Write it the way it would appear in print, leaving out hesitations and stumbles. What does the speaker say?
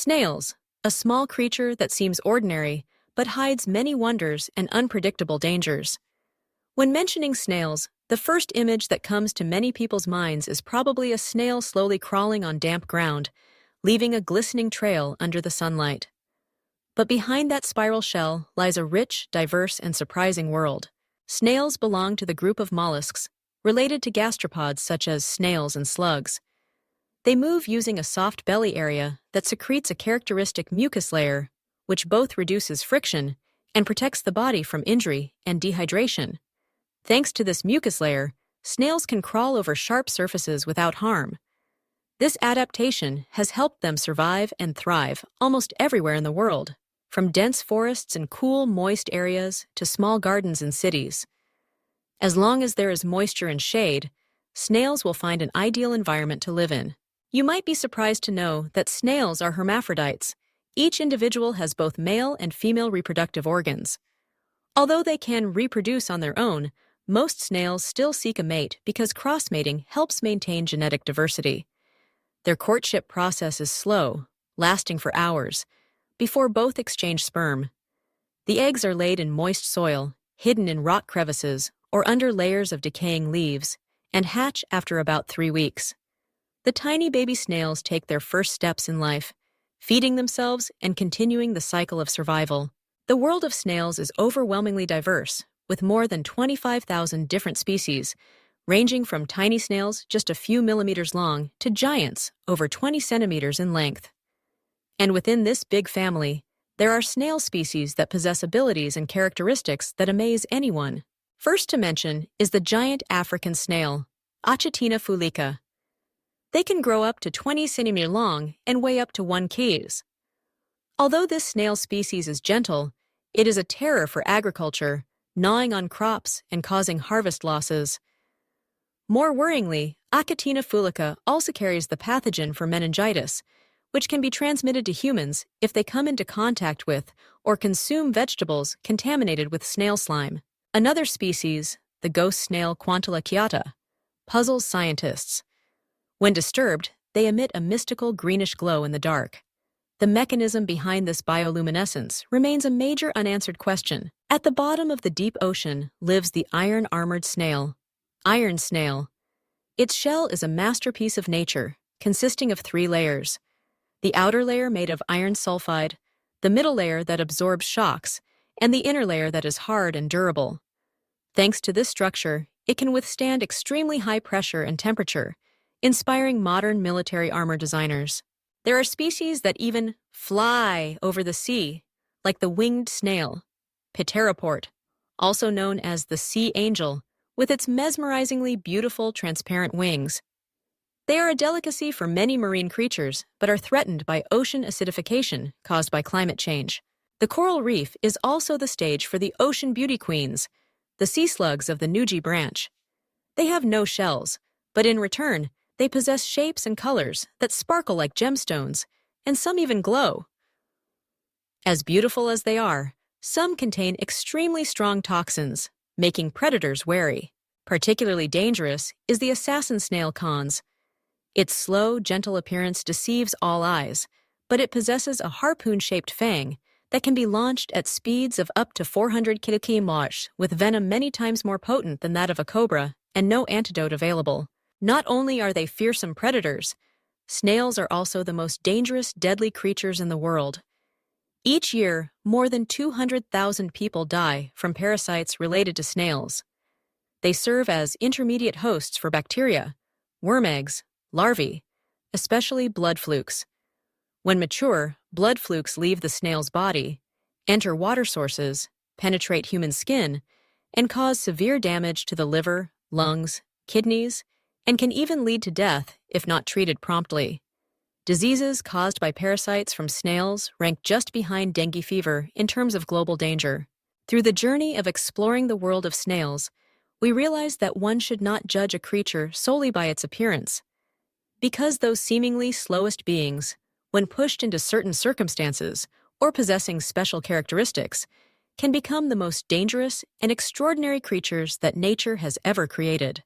Snails, a small creature that seems ordinary but hides many wonders and unpredictable dangers. When mentioning snails, the first image that comes to many people's minds is probably a snail slowly crawling on damp ground, leaving a glistening trail under the sunlight. But behind that spiral shell lies a rich, diverse, and surprising world. Snails belong to the group of mollusks, related to gastropods such as snails and slugs. They move using a soft belly area that secretes a characteristic mucus layer, which both reduces friction and protects the body from injury and dehydration. Thanks to this mucus layer, snails can crawl over sharp surfaces without harm. This adaptation has helped them survive and thrive almost everywhere in the world, from dense forests and cool, moist areas to small gardens in cities. As long as there is moisture and shade, snails will find an ideal environment to live in. You might be surprised to know that snails are hermaphrodites. Each individual has both male and female reproductive organs. Although they can reproduce on their own, most snails still seek a mate because cross-mating helps maintain genetic diversity. Their courtship process is slow, lasting for hours, before both exchange sperm. The eggs are laid in moist soil, hidden in rock crevices or under layers of decaying leaves, and hatch after about 3 weeks. The tiny baby snails take their first steps in life, feeding themselves and continuing the cycle of survival. The world of snails is overwhelmingly diverse, with more than 25,000 different species, ranging from tiny snails just a few millimeters long to giants over 20 centimeters in length. And within this big family, there are snail species that possess abilities and characteristics that amaze anyone. First to mention is the giant African snail, Achatina fulica. They can grow up to 20 centimeters long and weigh up to 1 kg. Although this snail species is gentle, it is a terror for agriculture, gnawing on crops and causing harvest losses. More worryingly, Achatina fulica also carries the pathogen for meningitis, which can be transmitted to humans if they come into contact with or consume vegetables contaminated with snail slime. Another species, the ghost snail Quantula quiata, puzzles scientists. When disturbed, they emit a mystical greenish glow in the dark. The mechanism behind this bioluminescence remains a major unanswered question. At the bottom of the deep ocean lives the iron-armored snail, iron snail. Its shell is a masterpiece of nature, consisting of 3 layers. The outer layer made of iron sulfide, the middle layer that absorbs shocks, and the inner layer that is hard and durable. Thanks to this structure, it can withstand extremely high pressure and temperature, inspiring modern military armor designers. There are species that even fly over the sea, like the winged snail, pteroport, also known as the sea angel, with its mesmerizingly beautiful transparent wings. They are a delicacy for many marine creatures, but are threatened by ocean acidification caused by climate change. The coral reef is also the stage for the ocean beauty queens, the sea slugs of the Nuji branch. They have no shells, but in return, they possess shapes and colors that sparkle like gemstones, and some even glow. As beautiful as they are, some contain extremely strong toxins, making predators wary. Particularly dangerous is the assassin snail cons. Its slow, gentle appearance deceives all eyes, but it possesses a harpoon-shaped fang that can be launched at speeds of up to 400 km/h with venom many times more potent than that of a cobra and no antidote available. Not only are they fearsome predators, snails are also the most dangerous, deadly creatures in the world. Each year, more than 200,000 people die from parasites related to snails. They serve as intermediate hosts for bacteria, worm eggs, larvae, especially blood flukes. When mature, blood flukes leave the snail's body, enter water sources, penetrate human skin, and cause severe damage to the liver, lungs, kidneys, and can even lead to death if not treated promptly. Diseases caused by parasites from snails rank just behind dengue fever in terms of global danger. Through the journey of exploring the world of snails, we realize that one should not judge a creature solely by its appearance. Because those seemingly slowest beings, when pushed into certain circumstances or possessing special characteristics, can become the most dangerous and extraordinary creatures that nature has ever created.